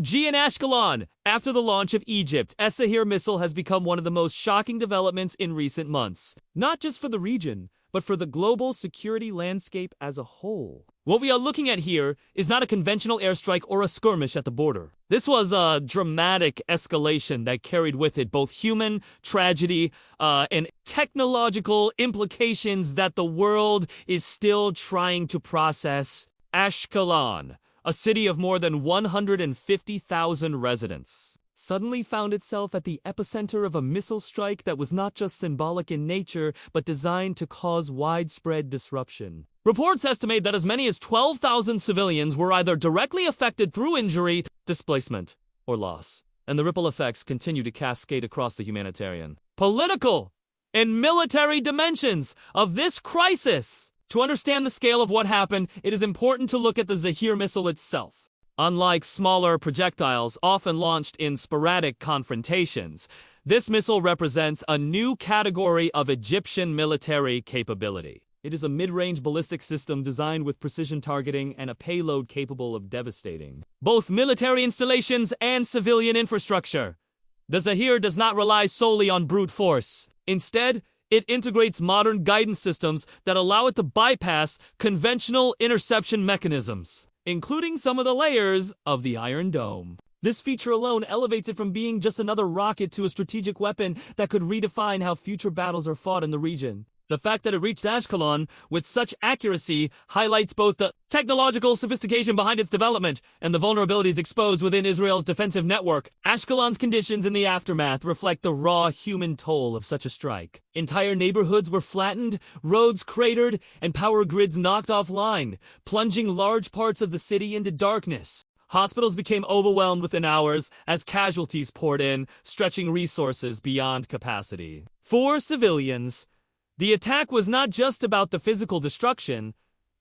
G in Ashkelon. After the launch of Egypt, Zahir missile has become one of the most shocking developments in recent months. Not just for the region, but for the global security landscape as a whole. What we are looking at here is not a conventional airstrike or a skirmish at the border. This was a dramatic escalation that carried with it both human tragedy and technological implications that the world is still trying to process. Ashkelon, a city of more than 150,000 residents, suddenly found itself at the epicenter of a missile strike that was not just symbolic in nature, but designed to cause widespread disruption. Reports estimate that as many as 12,000 civilians were either directly affected through injury, displacement, or loss. And the ripple effects continue to cascade across the humanitarian, political, and military dimensions of this crisis. To understand the scale of what happened, it is important to look at the Zahir missile itself. Unlike smaller projectiles often launched in sporadic confrontations, this missile represents a new category of Egyptian military capability. It is a mid-range ballistic system designed with precision targeting and a payload capable of devastating both military installations and civilian infrastructure. The Zahir does not rely solely on brute force. Instead, it integrates modern guidance systems that allow it to bypass conventional interception mechanisms, including some of the layers of the Iron Dome. This feature alone elevates it from being just another rocket to a strategic weapon that could redefine how future battles are fought in the region. The fact that it reached Ashkelon with such accuracy highlights both the technological sophistication behind its development and the vulnerabilities exposed within Israel's defensive network. Ashkelon's conditions in the aftermath reflect the raw human toll of such a strike. Entire neighborhoods were flattened, roads cratered, and power grids knocked offline, plunging large parts of the city into darkness. Hospitals became overwhelmed within hours as casualties poured in, stretching resources beyond capacity. For civilians, the attack was not just about the physical destruction,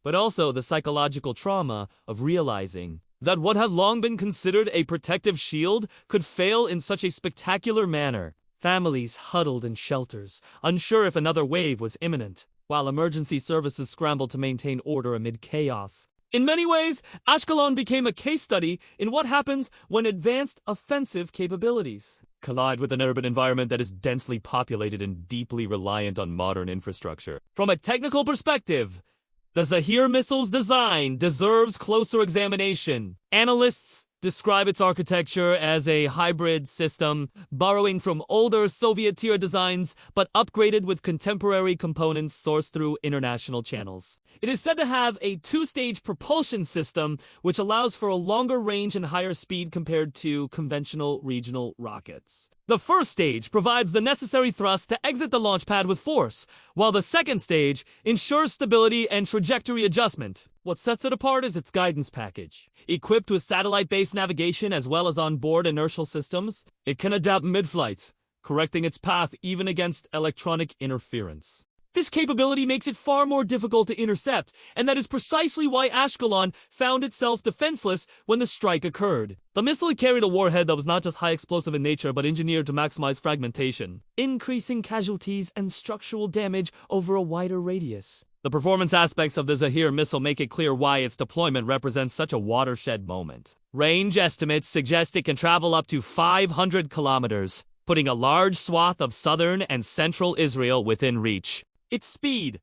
but also the psychological trauma of realizing that what had long been considered a protective shield could fail in such a spectacular manner. Families huddled in shelters, unsure if another wave was imminent, while emergency services scrambled to maintain order amid chaos. In many ways, Ashkelon became a case study in what happens when advanced offensive capabilities collide with an urban environment that is densely populated and deeply reliant on modern infrastructure. From a technical perspective, the Zahir missile's design deserves closer examination. Analysts describe its architecture as a hybrid system, borrowing from older Soviet-tier designs, but upgraded with contemporary components sourced through international channels. It is said to have a two-stage propulsion system, which allows for a longer range and higher speed compared to conventional regional rockets. The first stage provides the necessary thrust to exit the launch pad with force, while the second stage ensures stability and trajectory adjustment. What sets it apart is its guidance package. Equipped with satellite-based navigation as well as onboard inertial systems, it can adapt mid-flight, correcting its path even against electronic interference. This capability makes it far more difficult to intercept, and that is precisely why Ashkelon found itself defenseless when the strike occurred. The missile carried a warhead that was not just high explosive in nature, but engineered to maximize fragmentation, increasing casualties and structural damage over a wider radius. The performance aspects of the Zahir missile make it clear why its deployment represents such a watershed moment. Range estimates suggest it can travel up to 500 kilometers, putting a large swath of southern and central Israel within reach. Its speed,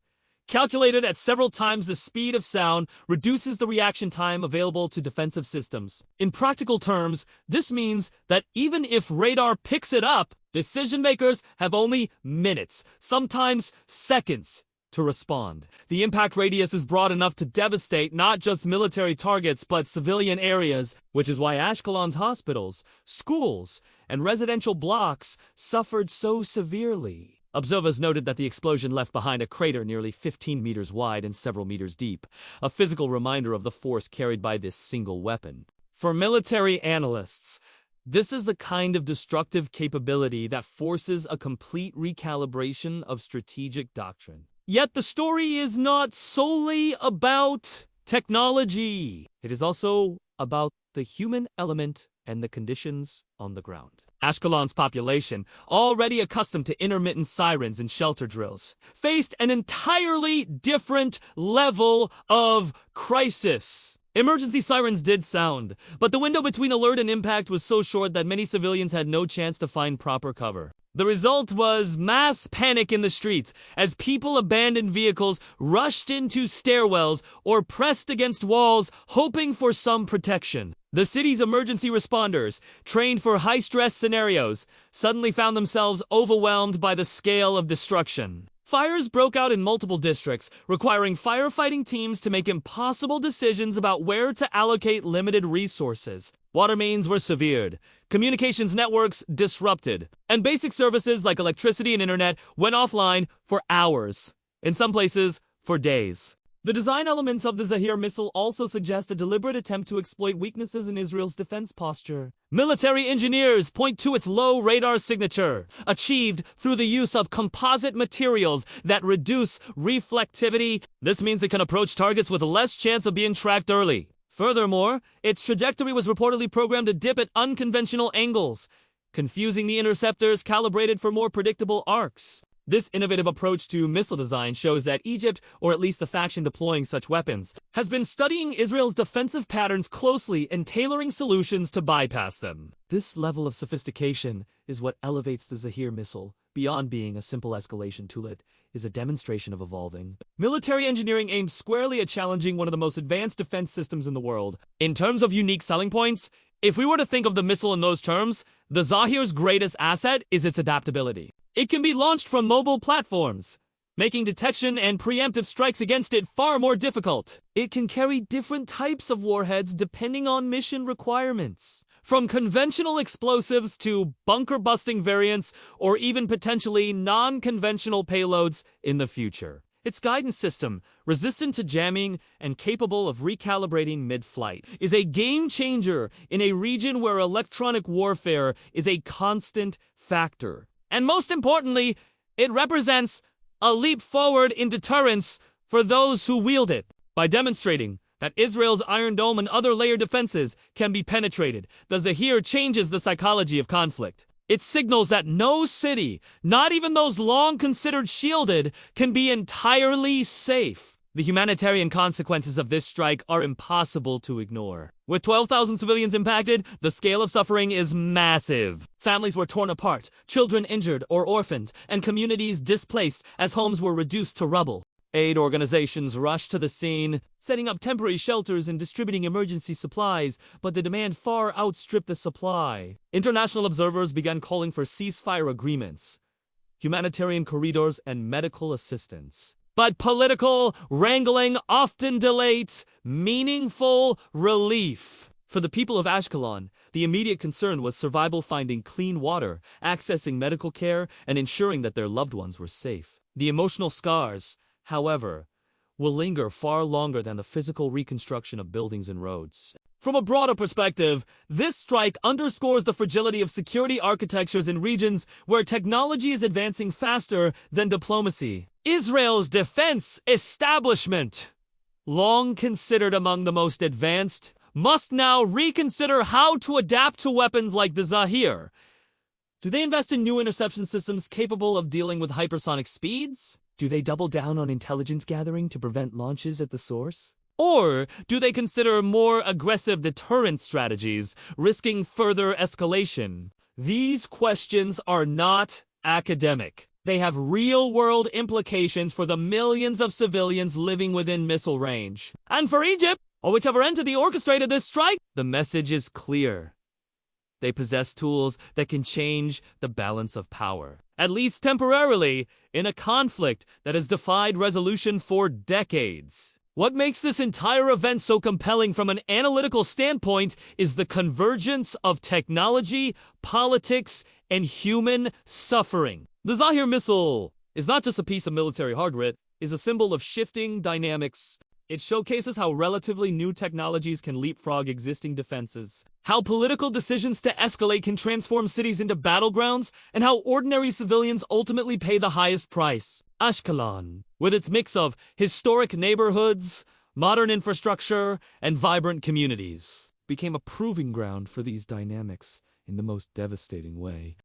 calculated at several times the speed of sound, reduces the reaction time available to defensive systems. In practical terms, this means that even if radar picks it up, decision-makers have only minutes, sometimes seconds, to respond. The impact radius is broad enough to devastate not just military targets but civilian areas, which is why Ashkelon's hospitals, schools, and residential blocks suffered so severely. Observers noted that the explosion left behind a crater nearly 15 meters wide and several meters deep, a physical reminder of the force carried by this single weapon. For military analysts, this is the kind of destructive capability that forces a complete recalibration of strategic doctrine. Yet the story is not solely about technology. It is also about the human element and the conditions on the ground. Ashkelon's population, already accustomed to intermittent sirens and shelter drills, faced an entirely different level of crisis. Emergency sirens did sound, but the window between alert and impact was so short that many civilians had no chance to find proper cover. The result was mass panic in the streets as people abandoned vehicles, rushed into stairwells, or pressed against walls, hoping for some protection. The city's emergency responders, trained for high-stress scenarios, suddenly found themselves overwhelmed by the scale of destruction. Fires broke out in multiple districts, requiring firefighting teams to make impossible decisions about where to allocate limited resources. Water mains were severed, communications networks disrupted, and basic services like electricity and internet went offline for hours, in some places for days. The design elements of the Zahir missile also suggest a deliberate attempt to exploit weaknesses in Israel's defense posture. Military engineers point to its low radar signature, achieved through the use of composite materials that reduce reflectivity. This means it can approach targets with less chance of being tracked early. Furthermore, its trajectory was reportedly programmed to dip at unconventional angles, confusing the interceptors calibrated for more predictable arcs. This innovative approach to missile design shows that Egypt, or at least the faction deploying such weapons, has been studying Israel's defensive patterns closely and tailoring solutions to bypass them. This level of sophistication is what elevates the Zahir missile. Beyond being a simple escalation tool, it is a demonstration of evolving. Military engineering aims squarely at challenging one of the most advanced defense systems in the world. In terms of unique selling points, if we were to think of the missile in those terms, the Zahir's greatest asset is its adaptability. It can be launched from mobile platforms, making detection and preemptive strikes against it far more difficult. It can carry different types of warheads depending on mission requirements, from conventional explosives to bunker-busting variants or even potentially non-conventional payloads in the future. Its guidance system, resistant to jamming and capable of recalibrating mid-flight, is a game-changer in a region where electronic warfare is a constant factor. And most importantly, it represents a leap forward in deterrence for those who wield it. By demonstrating that Israel's Iron Dome and other layered defenses can be penetrated, the Zahir changes the psychology of conflict. It signals that no city, not even those long considered shielded, can be entirely safe. The humanitarian consequences of this strike are impossible to ignore. With 12,000 civilians impacted, the scale of suffering is massive. Families were torn apart, children injured or orphaned, and communities displaced as homes were reduced to rubble. Aid organizations rushed to the scene, setting up temporary shelters and distributing emergency supplies, but the demand far outstripped the supply. International observers began calling for ceasefire agreements, humanitarian corridors, and medical assistance. But political wrangling often delayed meaningful relief. For the people of Ashkelon, the immediate concern was survival, finding clean water, accessing medical care, and ensuring that their loved ones were safe. The emotional scars, however, will linger far longer than the physical reconstruction of buildings and roads. From a broader perspective, this strike underscores the fragility of security architectures in regions where technology is advancing faster than diplomacy. Israel's defense establishment, long considered among the most advanced, must now reconsider how to adapt to weapons like the Zahir. Do they invest in new interception systems capable of dealing with hypersonic speeds? Do they double down on intelligence gathering to prevent launches at the source? Or do they consider more aggressive deterrent strategies, risking further escalation? These questions are not academic. They have real-world implications for the millions of civilians living within missile range. And for Egypt, or whichever entity orchestrated this strike, the message is clear. They possess tools that can change the balance of power, at least temporarily, in a conflict that has defied resolution for decades. What makes this entire event so compelling from an analytical standpoint is the convergence of technology, politics, and human suffering. The Zahir missile is not just a piece of military hardware, it is a symbol of shifting dynamics. It showcases how relatively new technologies can leapfrog existing defenses, how political decisions to escalate can transform cities into battlegrounds, and how ordinary civilians ultimately pay the highest price. Ashkelon, with its mix of historic neighborhoods, modern infrastructure, and vibrant communities, became a proving ground for these dynamics in the most devastating way.